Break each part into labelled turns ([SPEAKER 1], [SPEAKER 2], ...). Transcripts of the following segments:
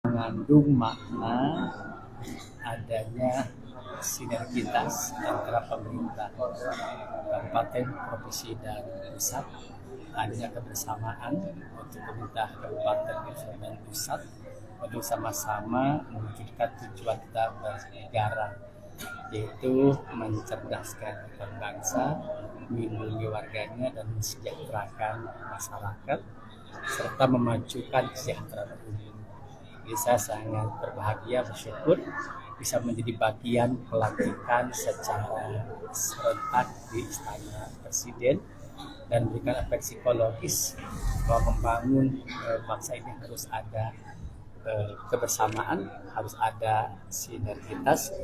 [SPEAKER 1] mengandung makna adanya sinergitas antara pemerintah kabupaten, provinsi, dan pusat, adanya kebersamaan untuk pemerintah kabupaten dan pusat untuk sama-sama mewujudkan tujuan kita bernegara, yaitu mencerdaskan bangsa, melindungi warganya, dan mensejahterakan masyarakat serta memajukan kesejahteraan umum. Jadi saya sangat berbahagia, bersyukur bisa menjadi bagian pelantikan secara serentak di Istana Presiden dan memberikan efek psikologis bahwa membangun bangsa ini harus ada kebersamaan, harus ada sinergitas,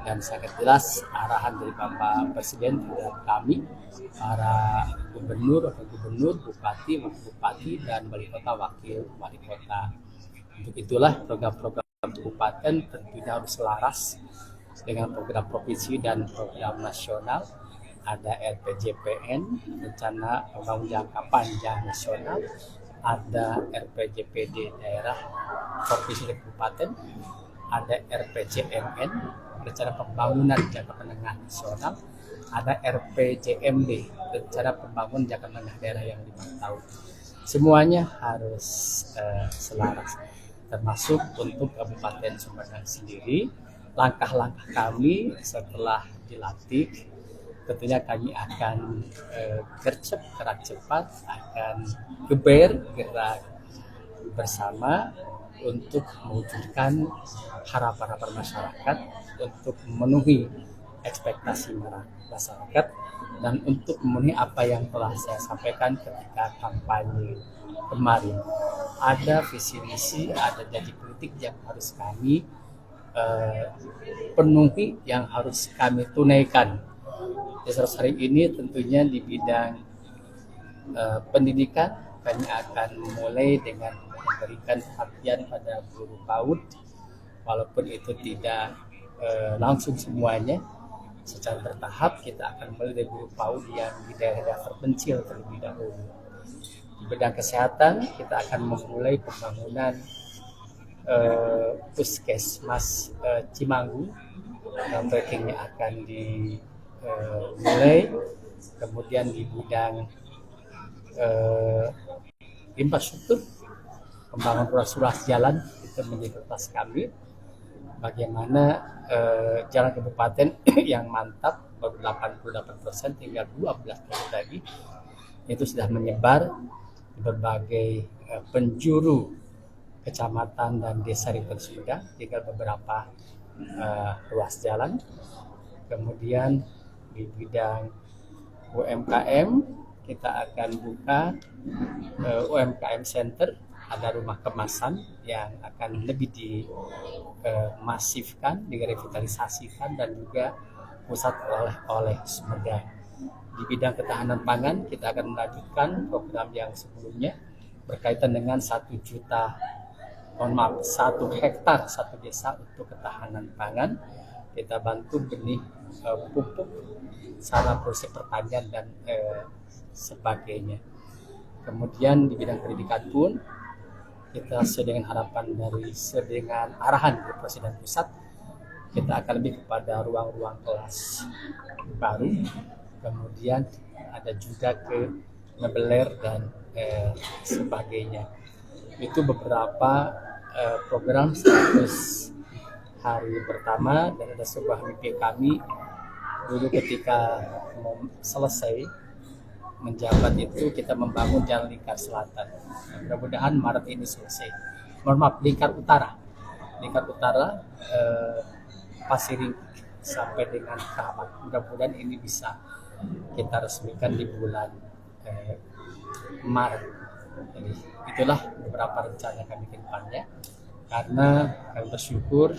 [SPEAKER 1] dan sangat jelas arahan dari Bapak Presiden kepada kami, para gubernur, bupati, wakil bupati, dan wali kota, wakil wali kota. Untuk itulah program-program kabupaten tentunya harus selaras dengan program provinsi dan program nasional. Ada RPJPN, rencana pembangunan jangka panjang nasional, ada RPJPD daerah provinsi dan kabupaten, ada RPJMN, rencana pembangunan jangka menengah nasional, ada RPJMD, rencana pembangunan jangka menengah daerah yang 5 tahun. Semuanya harus selaras, termasuk untuk Kabupaten Sumedang sendiri. Langkah-langkah kami setelah dilantik, tentunya kami akan gercep, gerak cepat, akan gerak bersama untuk mewujudkan harapan-harapan masyarakat, untuk memenuhi ekspektasi masyarakat, dan untuk memenuhi apa yang telah saya sampaikan ketika kampanye kemarin. Ada visi misi, ada janji politik yang harus kami penuhi, yang harus kami tunaikan. Hari ini tentunya di bidang pendidikan kami akan mulai dengan memberikan perhatian pada guru PAUD, walaupun itu tidak langsung semuanya. Secara bertahap kita akan mulai dari guru PAUD yang di daerah terpencil terlebih dahulu. Di bidang kesehatan kita akan memulai pembangunan puskesmas Cimanggu, rankingnya akan dimulai. Kemudian di bidang infrastruktur, pembangunan ruas jalan itu menjadi prioritas kami. Bagaimana jalan kabupaten yang mantap, baru 88%, tinggal 12% lagi, itu sudah menyebar di berbagai penjuru kecamatan dan desa di Sumedang, tinggal beberapa ruas jalan. Kemudian di bidang UMKM kita akan buka UMKM Center, ada rumah kemasan yang akan lebih dimasifkan, direvitalisasikan, dan juga pusat oleh-oleh Sumedang. Di bidang ketahanan pangan kita akan melanjutkan program yang sebelumnya berkaitan dengan 1 hektar satu desa untuk ketahanan pangan. Kita bantu benih pupuk, sarana produksi pertanian, dan sebagainya. Kemudian di bidang pendidikan pun kita sesuai dengan harapan dengan arahan dari Presiden Pusat, kita akan lebih kepada ruang-ruang kelas baru. Kemudian ada juga ke mebeler dan sebagainya. Itu beberapa program 100 hari pertama, dan ada sebuah mimpi kami dulu ketika mau selesai menjabat itu, kita membangun jalan lingkar selatan. Mudah-mudahan Maret ini selesai. Lingkar utara Pasiring sampai dengan Keramat. Mudah-mudahan ini bisa kita resmikan di bulan Maret. Jadi itulah beberapa rencana kami ke depannya, karena kami bersyukur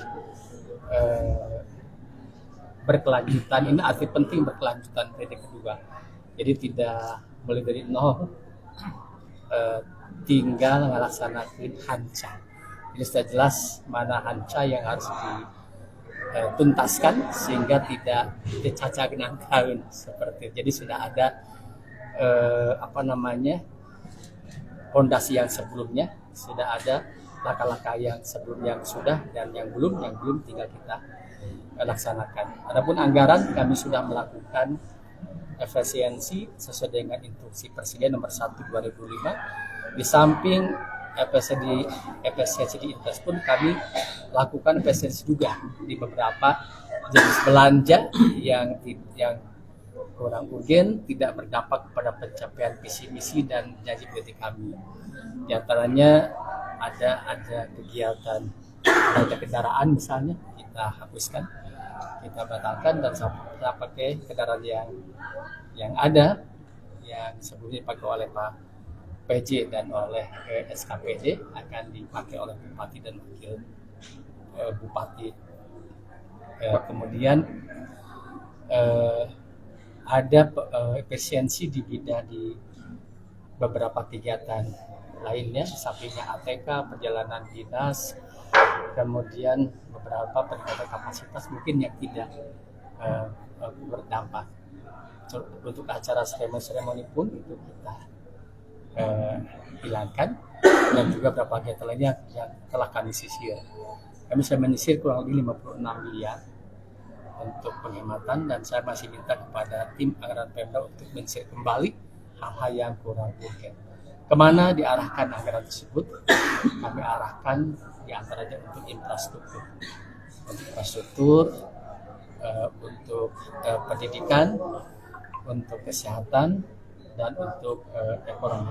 [SPEAKER 1] berkelanjutan ini arti penting, berkelanjutan periode kedua. Jadi tidak mulai dari nol, tinggal melaksanakan hanca. Jadi sudah jelas mana hanca yang harus dituntaskan sehingga tidak dicacah genangkaun seperti itu. Jadi sudah ada fondasi yang sebelumnya, sudah ada langkah-langkah yang sebelum yang sudah dan yang belum tinggal kita laksanakan. Adapun anggaran, kami sudah melakukan efisiensi sesuai dengan instruksi Presiden nomor 1 2005. Di samping efisiensi di invest pun kami lakukan efisiensi juga di beberapa jenis belanja yang kurang urgen, tidak berdampak kepada pencapaian visi misi dan janji politik kami. Di antaranya ada kegiatan belanja kendaraan misalnya kita hapuskan, kita batalkan, dan kita pakai kendaraan yang ada yang sebelumnya dipakai oleh Pak PJ dan oleh SKPD akan dipakai oleh Bupati dan Wakil Bupati. Kemudian ada efisiensi di beberapa kegiatan lainnya, sampingnya ATK, perjalanan dinas, kemudian beberapa peningkatan kapasitas mungkin yang tidak berdampak. Untuk acara seremoni pun itu kita hilangkan, dan juga beberapa kegiatan lainnya yang telah kami sisir. Kami sudah menyisir kurang lebih 56 miliar untuk penghematan, dan saya masih minta kepada tim anggaran Pemda untuk menyisir kembali hal-hal yang kurang urgen. Kemana diarahkan anggaran tersebut? Kami arahkan diantaranya untuk infrastruktur, untuk pendidikan, untuk kesehatan, dan untuk ekonomi.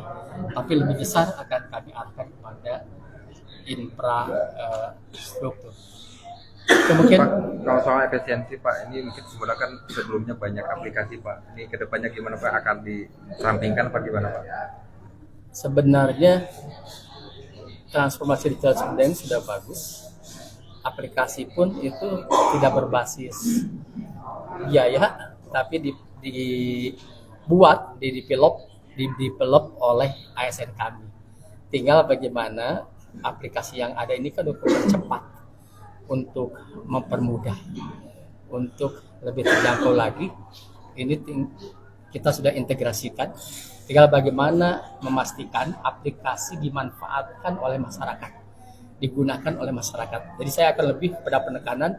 [SPEAKER 1] Tapi lebih besar akan kami arahkan kepada infrastruktur.
[SPEAKER 2] Mungkin kalau soal efisiensi Pak, ini mungkin sebenarnya kan sebelumnya banyak aplikasi Pak. Ini kedepannya gimana Pak? Akan dirampingkan apa gimana Pak?
[SPEAKER 1] Sebenarnya transformasi digital Sumedang sudah bagus. Aplikasi pun itu tidak berbasis biaya, tapi didevelop oleh ASN kami. Tinggal bagaimana aplikasi yang ada ini kan untuk cepat, untuk mempermudah, untuk lebih terjangkau lagi. Ini kita sudah integrasikan. Tinggal bagaimana memastikan aplikasi dimanfaatkan oleh masyarakat, digunakan oleh masyarakat. Jadi saya akan lebih pada penekanan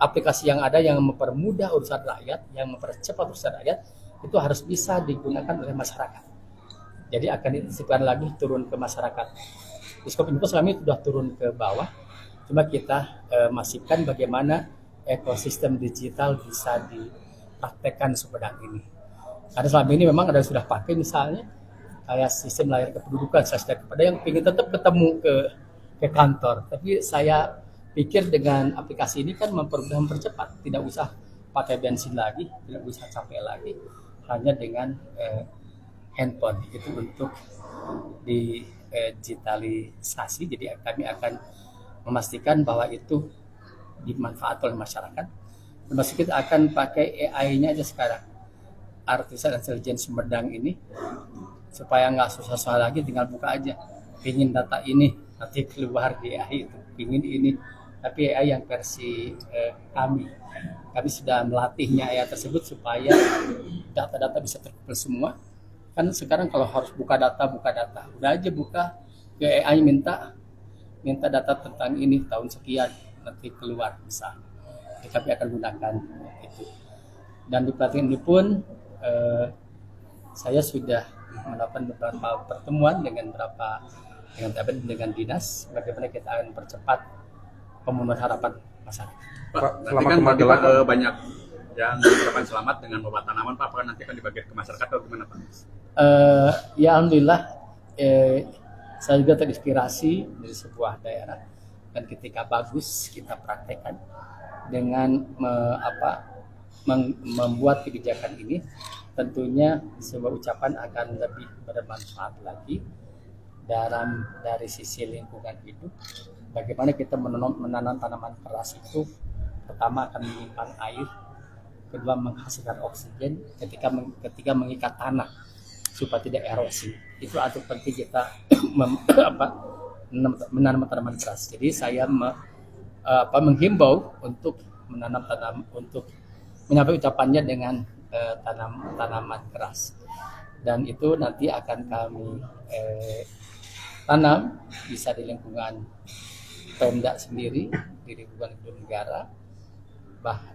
[SPEAKER 1] aplikasi yang ada yang mempermudah urusan rakyat, yang mempercepat urusan rakyat, itu harus bisa digunakan oleh masyarakat. Jadi akan disipkan lagi turun ke masyarakat. Di Skop Info kami sudah turun ke bawah, cuma kita masifkan bagaimana ekosistem digital bisa dipraktekkan Sumedang ini. Karena selama ini memang ada yang sudah pakai misalnya kayak sistem layar kependudukan, saya sudah kepada yang ingin tetap ketemu ke kantor. Tapi saya pikir dengan aplikasi ini kan mempercepat, tidak usah pakai bensin lagi, tidak usah capek lagi, hanya dengan handphone itu untuk digitalisasi. Jadi kami akan memastikan bahwa itu dimanfaatkan oleh masyarakat. Termasuk kita akan pakai AI-nya aja sekarang, Artificial Intelligence Sumedang ini, supaya nggak susah-susah lagi, tinggal buka aja. Pingin data ini, nanti keluar di AI itu. Pingin ini, tapi AI yang versi kami sudah melatihnya AI tersebut supaya data-data bisa terkumpul semua. Kan sekarang kalau harus buka data, udah aja buka ke AI, minta data tentang ini tahun sekian, nanti keluar misalnya. Jadi kami akan gunakan itu. Dan di pelatihan ini pun saya sudah melakukan beberapa pertemuan dengan dinas, bagaimana kita akan percepat pemenuhan harapan masyarakat.
[SPEAKER 3] Pak, nanti kan banyak yang mengucapkan selamat dengan bawa tanaman Pak, apakah nanti akan dibagi ke masyarakat atau gimana Pak?
[SPEAKER 1] Ya alhamdulillah, saya juga terinspirasi dari sebuah daerah, dan ketika bagus kita praktekkan dengan membuat kebijakan ini, tentunya sebuah ucapan akan lebih bermanfaat lagi dari sisi lingkungan hidup. Bagaimana kita menanam tanaman keras itu, pertama akan menyimpan air, kedua menghasilkan oksigen, ketika mengikat tanah supaya tidak erosi. Itu atau penting kita menanam tanaman keras. Jadi saya menghimbau untuk untuk menyampaikan ucapannya dengan tanaman keras, dan itu nanti akan kami tanam, bisa di lingkungan Pemda sendiri, di lingkungan gedung negara,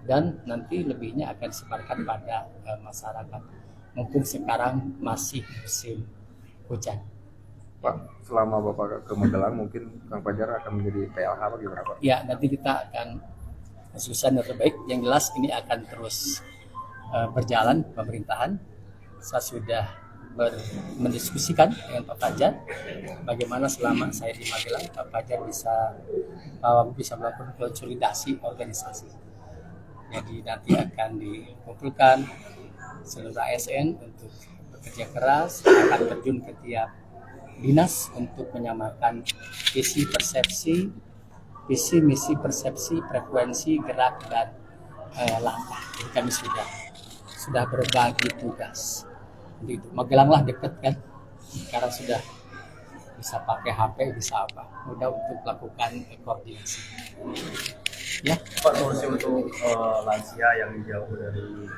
[SPEAKER 1] dan nanti lebihnya akan disebarkan pada masyarakat. Mumpung sekarang masih musim hujan.
[SPEAKER 2] Pak, selama Bapak ke Magelang mungkin Kang Fajar akan menjadi PLH apa gimana Pak?
[SPEAKER 1] Ya, nanti kita akan susah yang terbaik. Yang jelas ini akan terus berjalan pemerintahan. Saya sudah mendiskusikan dengan Pak Fajar bagaimana selama saya di Magelang Pak Fajar bisa melakukan konsolidasi organisasi. Jadi nanti akan dikumpulkan seluruh ASN untuk bekerja keras, akan terjun ke tiap dinas untuk menyamakan visi misi persepsi, frekuensi, gerak dan langkah. Jadi kami sudah berbagi tugas. Jadi itu Magelang lah deket kan, sekarang sudah bisa pakai HP, bisa apa, mudah untuk melakukan koordinasi. Ya.
[SPEAKER 4] Pak, solusi untuk lansia yang jauh dari